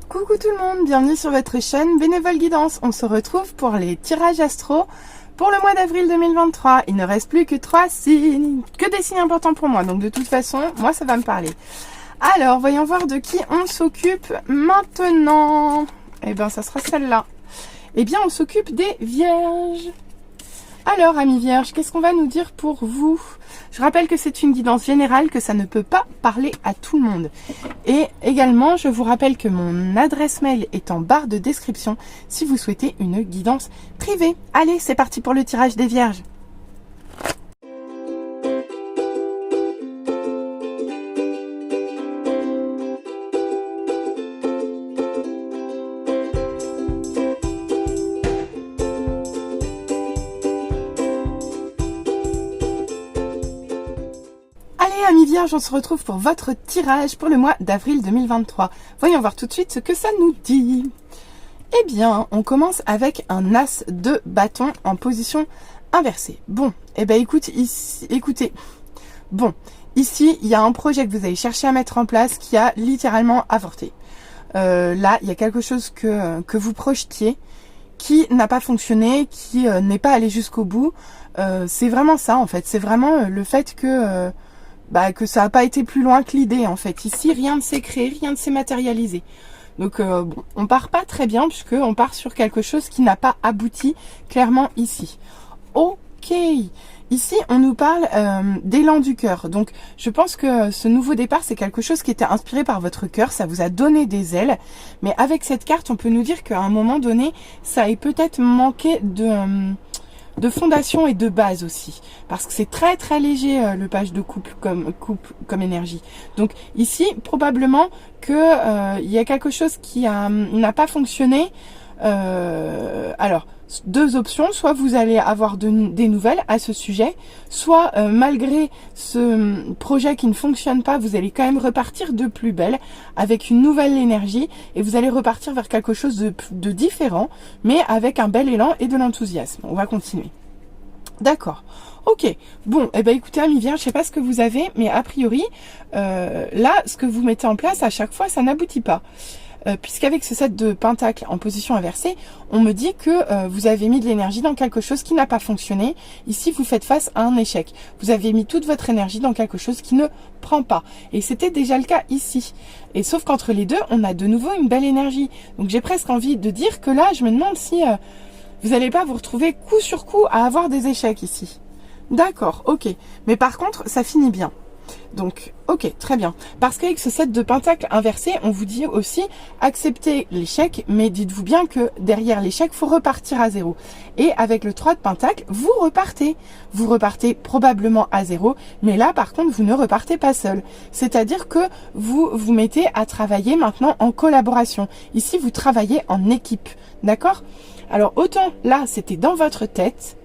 Coucou tout le monde, bienvenue sur votre chaîne Bénévole Guidance. On se retrouve pour les tirages astro pour le mois d'avril 2023. Il ne reste plus que 3 signes, que des signes importants pour moi. Donc de toute façon, moi ça va me parler. Alors, voyons voir de qui on s'occupe maintenant. Eh bien, ça sera celle-là. Eh bien, on s'occupe des vierges. Alors, amis vierges, qu'est-ce qu'on va nous dire pour vous? Je rappelle que c'est une guidance générale, que ça ne peut pas parler à tout le monde. Et également, je vous rappelle que mon adresse mail est en barre de description si vous souhaitez une guidance privée. Allez, c'est parti pour le tirage des vierges. Amis vierges, on se retrouve pour votre tirage pour le mois d'avril 2023. Voyons voir tout de suite ce que ça nous dit. Eh bien, on commence avec un as de bâton en position inversée. Bon, eh bien écoutez, bon, ici, il y a un projet que vous avez cherché à mettre en place qui a littéralement avorté. Là, il y a quelque chose que vous projetiez qui n'a pas fonctionné, qui n'est pas allé jusqu'au bout. C'est vraiment ça, en fait. C'est vraiment le fait que ça n'a pas été plus loin que l'idée, en fait. Ici, rien ne s'est créé, rien ne s'est matérialisé. Donc, bon, on part pas très bien, puisqu'on part sur quelque chose qui n'a pas abouti, clairement, ici. Ok. Ici, on nous parle d'élan du cœur. Donc, je pense que ce nouveau départ, c'est quelque chose qui était inspiré par votre cœur. Ça vous a donné des ailes. Mais avec cette carte, on peut nous dire qu'à un moment donné, ça ait peut-être manqué de fondation et de base aussi, parce que c'est très très léger le page de couple comme énergie. Donc ici probablement que il y a quelque chose qui n'a pas fonctionné. Alors deux options, soit vous allez avoir des nouvelles à ce sujet, soit malgré ce projet qui ne fonctionne pas, vous allez quand même repartir de plus belle avec une nouvelle énergie et vous allez repartir vers quelque chose de différent, mais avec un bel élan et de l'enthousiasme. On va continuer. D'accord. Ok. Bon, eh ben écoutez, amis vierges, je sais pas ce que vous avez, mais a priori, là, ce que vous mettez en place à chaque fois, ça n'aboutit pas. Puisqu'avec ce 7 de pentacle en position inversée, on me dit que vous avez mis de l'énergie dans quelque chose qui n'a pas fonctionné. Ici, vous faites face à un échec. Vous avez mis toute votre énergie dans quelque chose qui ne prend pas. Et c'était déjà le cas ici. Et sauf qu'entre les deux, on a de nouveau une belle énergie. Donc j'ai presque envie de dire que là, je me demande si vous n'allez pas vous retrouver coup sur coup à avoir des échecs ici. D'accord, ok. Mais par contre, ça finit bien. Donc, ok, très bien. Parce qu'avec ce 7 de pentacle inversé, on vous dit aussi acceptez l'échec, mais dites-vous bien que derrière l'échec, il faut repartir à zéro. Et avec le 3 de pentacle, vous repartez. Vous repartez probablement à zéro, mais là, par contre, vous ne repartez pas seul. C'est-à-dire que vous vous mettez à travailler maintenant en collaboration. Ici, vous travaillez en équipe, d'accord? Alors, autant là, c'était dans votre tête,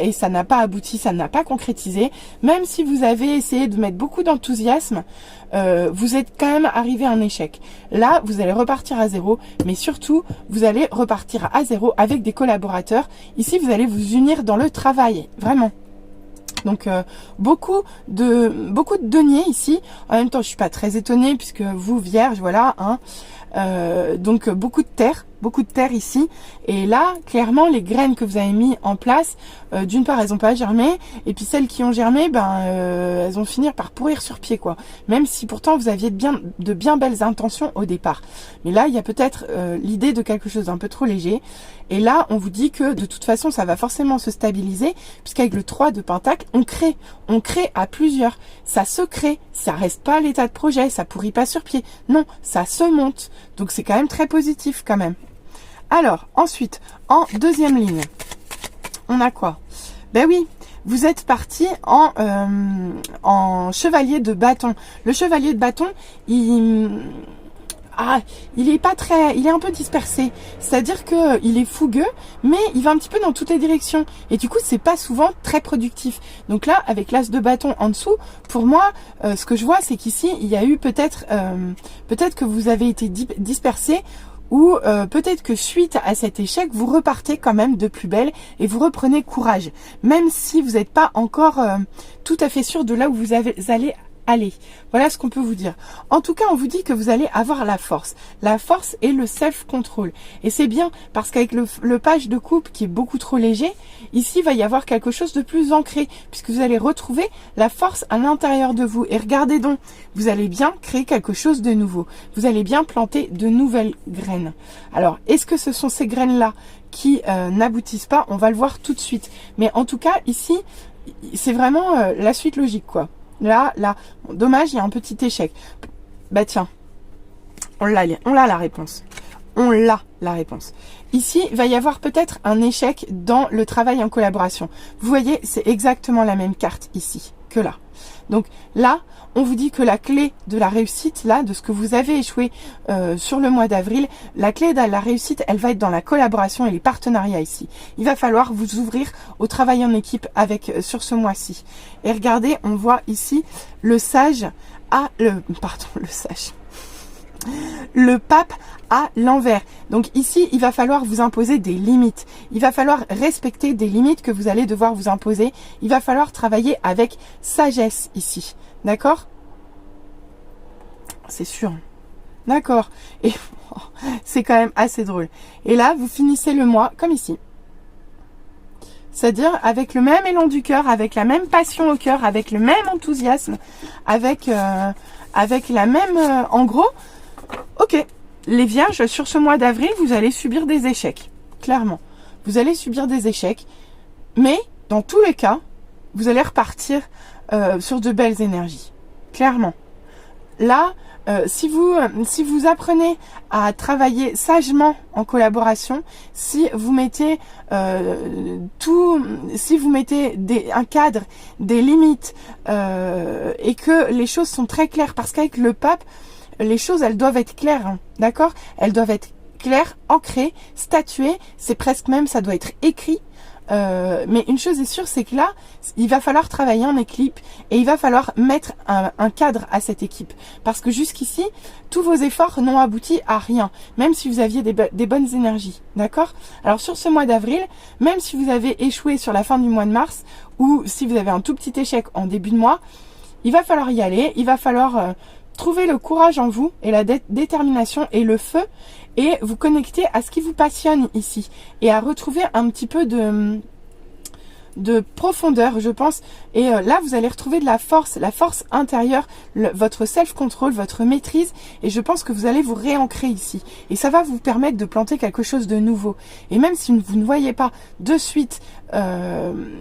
et ça n'a pas abouti, ça n'a pas concrétisé. Même si vous avez essayé de mettre beaucoup d'enthousiasme, vous êtes quand même arrivé à un échec. Là, vous allez repartir à zéro, mais surtout, vous allez repartir à zéro avec des collaborateurs. Ici, vous allez vous unir dans le travail, vraiment. Donc beaucoup de deniers ici. En même temps, je suis pas très étonnée puisque vous vierge, voilà, hein. Donc beaucoup de terre ici. Et là, clairement, les graines que vous avez mis en place, d'une part, elles n'ont pas germé, et puis celles qui ont germé, elles vont finir par pourrir sur pied, quoi. Même si pourtant vous aviez de bien belles intentions au départ. Mais là, il y a peut-être l'idée de quelque chose d'un peu trop léger. Et là, on vous dit que de toute façon, ça va forcément se stabiliser, puisqu'avec le 3 de pentacle, on crée à plusieurs. Ça se crée, ça reste pas à l'état de projet, ça pourrit pas sur pied. Non, ça se monte. Donc c'est quand même très positif quand même. Alors, ensuite, en deuxième ligne, on a quoi? Ben oui, vous êtes parti en chevalier de bâton. Le chevalier de bâton, il est un peu dispersé. C'est-à-dire que il est fougueux, mais il va un petit peu dans toutes les directions. Et du coup, c'est pas souvent très productif. Donc là, avec l'as de bâton en dessous, pour moi, ce que je vois, c'est qu'ici, il y a eu peut-être que vous avez été dispersé, ou peut-être que suite à cet échec, vous repartez quand même de plus belle et vous reprenez courage. Même si vous n'êtes pas encore tout à fait sûr de là où vous allez aller. Voilà ce qu'on peut vous dire. En tout cas, on vous dit que vous allez avoir la force. La force et le self-control. Et c'est bien parce qu'avec le page de coupe qui est beaucoup trop léger, ici, il va y avoir quelque chose de plus ancré puisque vous allez retrouver la force à l'intérieur de vous. Et regardez donc, vous allez bien créer quelque chose de nouveau. Vous allez bien planter de nouvelles graines. Alors, est-ce que ce sont ces graines-là qui n'aboutissent pas? On va le voir tout de suite. Mais en tout cas, ici, c'est vraiment la suite logique, quoi. Là, bon, dommage, il y a un petit échec. Bah tiens, on l'a la réponse. On l'a la réponse. Ici, il va y avoir peut-être un échec dans le travail en collaboration. Vous voyez, c'est exactement la même carte ici que là. Donc là, on vous dit que la clé de la réussite, là, de ce que vous avez échoué sur le mois d'avril, la clé de la réussite, elle va être dans la collaboration et les partenariats ici. Il va falloir vous ouvrir au travail en équipe avec sur ce mois-ci. Et regardez, on voit ici le sage à le sage. Le pape à l'envers. Donc ici, il va falloir vous imposer des limites. Il va falloir respecter des limites que vous allez devoir vous imposer. Il va falloir travailler avec sagesse ici. D'accord? C'est sûr. D'accord. Et c'est quand même assez drôle. Et là, vous finissez le mois comme ici. C'est-à-dire avec le même élan du cœur, avec la même passion au cœur, avec le même enthousiasme, avec la même... en gros, ok, les vierges, sur ce mois d'avril, vous allez subir des échecs. Clairement. Vous allez subir des échecs. Mais, dans tous les cas, vous allez repartir sur de belles énergies. Clairement. Là, si vous apprenez à travailler sagement en collaboration, si vous mettez un cadre, des limites, et que les choses sont très claires, parce qu'avec le pape, les choses, elles doivent être claires, hein, d'accord? Elles doivent être claires, ancrées, statuées, c'est presque même, ça doit être écrit. Mais une chose est sûre, c'est que là, il va falloir travailler en équipe et il va falloir mettre un cadre à cette équipe. Parce que jusqu'ici, tous vos efforts n'ont abouti à rien, même si vous aviez des bonnes énergies. D'accord? Alors sur ce mois d'avril, même si vous avez échoué sur la fin du mois de mars, ou si vous avez un tout petit échec en début de mois, il va falloir y aller, il va falloir... trouver le courage en vous et la détermination et le feu et vous connecter à ce qui vous passionne ici et à retrouver un petit peu de profondeur, je pense. Et là, vous allez retrouver de la force intérieure, votre self-control, votre maîtrise. Et je pense que vous allez vous réancrer ici. Et ça va vous permettre de planter quelque chose de nouveau. Et même si vous ne voyez pas de suite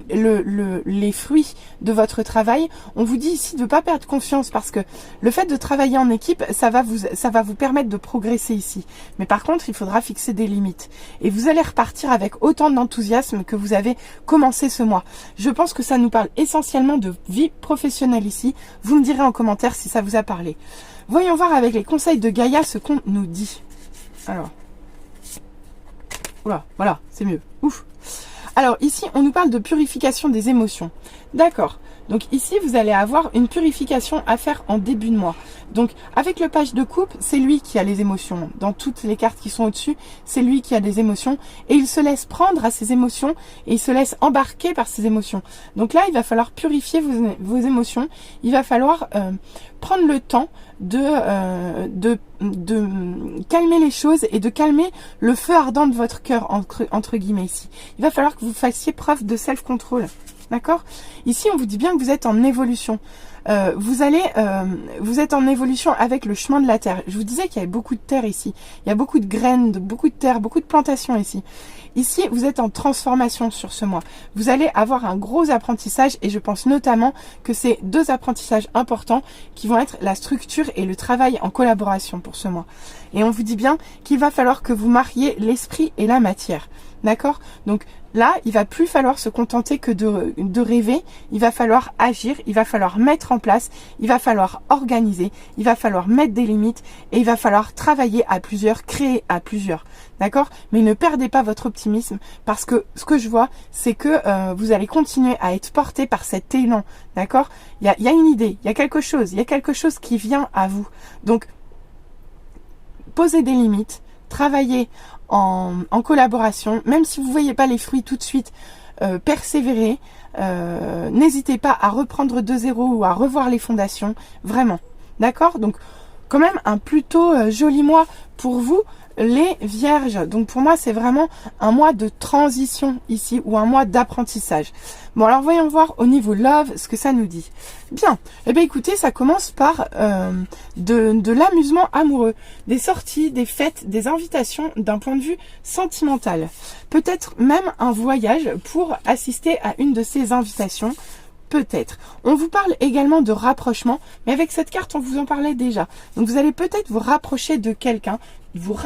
les fruits de votre travail, on vous dit ici de ne pas perdre confiance parce que le fait de travailler en équipe, ça va vous permettre de progresser ici. Mais par contre, il faudra fixer des limites. Et vous allez repartir avec autant d'enthousiasme que vous avez commencé ce mois. Je pense que ça nous parle essentiellement de vie professionnelle ici. Vous me direz en commentaire si ça vous a parlé. Voyons voir avec les conseils de Gaïa ce qu'on nous dit. Alors, oula, voilà, c'est mieux. Ouf. Alors ici, on nous parle de purification des émotions. D'accord. Donc ici, vous allez avoir une purification à faire en début de mois. Donc avec le page de coupe, c'est lui qui a les émotions. Dans toutes les cartes qui sont au-dessus, c'est lui qui a des émotions. Et il se laisse prendre à ses émotions et il se laisse embarquer par ses émotions. Donc là, il va falloir purifier vos émotions. Il va falloir prendre le temps de calmer les choses et de calmer le feu ardent de votre cœur, entre guillemets ici. Il va falloir que vous fassiez preuve de self-control. D'accord? Ici, on vous dit bien que vous êtes en évolution. Vous êtes en évolution avec le chemin de la terre. Je vous disais qu'il y avait beaucoup de terre ici. Il y a beaucoup de graines, beaucoup de terre, beaucoup de plantations ici. Ici, vous êtes en transformation sur ce mois. Vous allez avoir un gros apprentissage et je pense notamment que c'est deux apprentissages importants qui vont être la structure et le travail en collaboration pour ce mois. Et on vous dit bien qu'il va falloir que vous mariez l'esprit et la matière. D'accord? Donc là, il va plus falloir se contenter que de rêver. Il va falloir agir, il va falloir mettre en place, il va falloir organiser, il va falloir mettre des limites et il va falloir travailler à plusieurs, créer à plusieurs. D'accord? Mais ne perdez pas votre optimisme parce que ce que je vois, c'est que vous allez continuer à être porté par cet élan. D'accord? Il y a une idée, il y a quelque chose qui vient à vous. Donc, posez des limites, travaillez en collaboration, même si vous ne voyez pas les fruits tout de suite, persévérer. N'hésitez pas à reprendre de zéro ou à revoir les fondations, vraiment. D'accord? Donc, quand même un plutôt joli mois pour vous, les vierges. Donc pour moi, c'est vraiment un mois de transition ici, ou un mois d'apprentissage. Bon, alors voyons voir au niveau love ce que ça nous dit. Bien, eh bien écoutez, ça commence par de l'amusement amoureux, des sorties, des fêtes, des invitations d'un point de vue sentimental. Peut-être même un voyage pour assister à une de ces invitations. Peut-être. On vous parle également de rapprochement, mais avec cette carte, on vous en parlait déjà. Donc vous allez peut-être vous rapprocher de quelqu'un, vous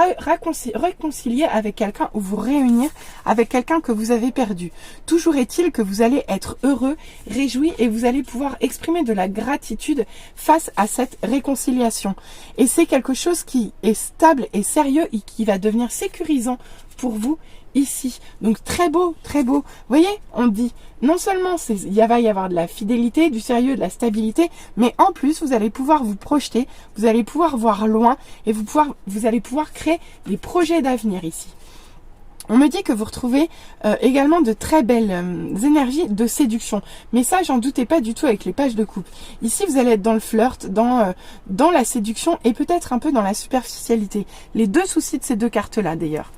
réconcilier avec quelqu'un ou vous réunir avec quelqu'un que vous avez perdu. Toujours est-il que vous allez être heureux, réjoui et vous allez pouvoir exprimer de la gratitude face à cette réconciliation. Et c'est quelque chose qui est stable et sérieux et qui va devenir sécurisant pour vous ici. Donc très beau, très beau. Vous voyez, on dit non seulement il va y avoir de la fidélité, du sérieux, de la stabilité, mais en plus vous allez pouvoir vous projeter, vous allez pouvoir voir loin et vous allez pouvoir créer des projets d'avenir ici. On me dit que vous retrouvez également de très belles énergies de séduction. Mais ça, j'en doutais pas du tout avec les pages de coupe. Ici, vous allez être dans le flirt, dans la séduction et peut-être un peu dans la superficialité. Les deux soucis de ces deux cartes-là, d'ailleurs.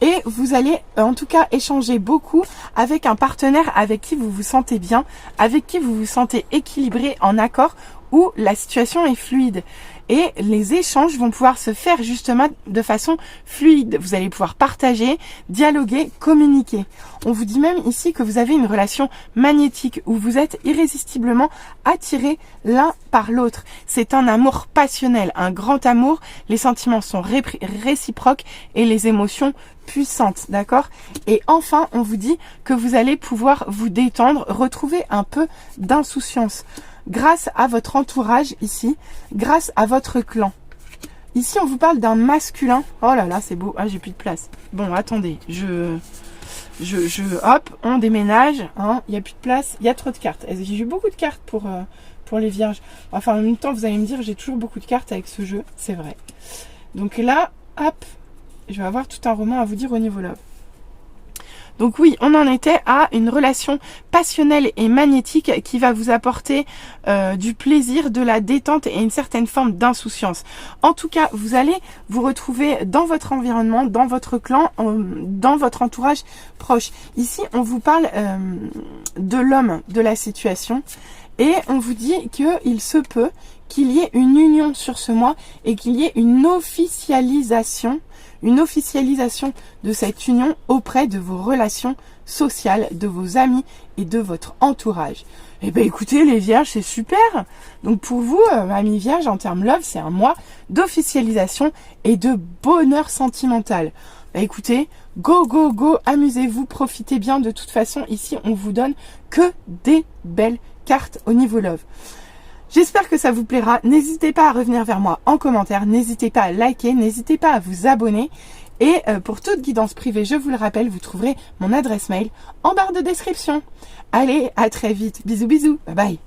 Et vous allez en tout cas échanger beaucoup avec un partenaire avec qui vous vous sentez bien, avec qui vous vous sentez équilibré, en accord, où la situation est fluide. Et les échanges vont pouvoir se faire justement de façon fluide. Vous allez pouvoir partager, dialoguer, communiquer. On vous dit même ici que vous avez une relation magnétique où vous êtes irrésistiblement attirés l'un par l'autre. C'est un amour passionnel, un grand amour. Les sentiments sont réciproques et les émotions puissantes, d'accord? Et enfin, on vous dit que vous allez pouvoir vous détendre, retrouver un peu d'insouciance. Grâce à votre entourage ici, grâce à votre clan. Ici, on vous parle d'un masculin. Oh là là, c'est beau. Ah, j'ai plus de place. Bon, attendez. Hop, on déménage. Hein, il n'y a plus de place. Il y a trop de cartes. J'ai eu beaucoup de cartes pour les vierges. Enfin, en même temps, vous allez me dire, j'ai toujours beaucoup de cartes avec ce jeu. C'est vrai. Donc là, hop, je vais avoir tout un roman à vous dire au niveau love. Donc oui, on en était à une relation passionnelle et magnétique qui va vous apporter du plaisir, de la détente et une certaine forme d'insouciance. En tout cas, vous allez vous retrouver dans votre environnement, dans votre clan, dans votre entourage proche. Ici, on vous parle de l'homme de la situation et on vous dit qu'il se peut qu'il y ait une union sur ce mois et qu'il y ait une officialisation de cette union auprès de vos relations sociales, de vos amis et de votre entourage. Eh bien écoutez les vierges, c'est super. Donc pour vous, amis vierges, en termes love, c'est un mois d'officialisation et de bonheur sentimental. Bah écoutez, go, go, go, amusez-vous, profitez bien. De toute façon, ici, on vous donne que des belles cartes au niveau love. J'espère que ça vous plaira. N'hésitez pas à revenir vers moi en commentaire. N'hésitez pas à liker. N'hésitez pas à vous abonner. Et pour toute guidance privée, je vous le rappelle, vous trouverez mon adresse mail en barre de description. Allez, à très vite. Bisous, bisous. Bye bye.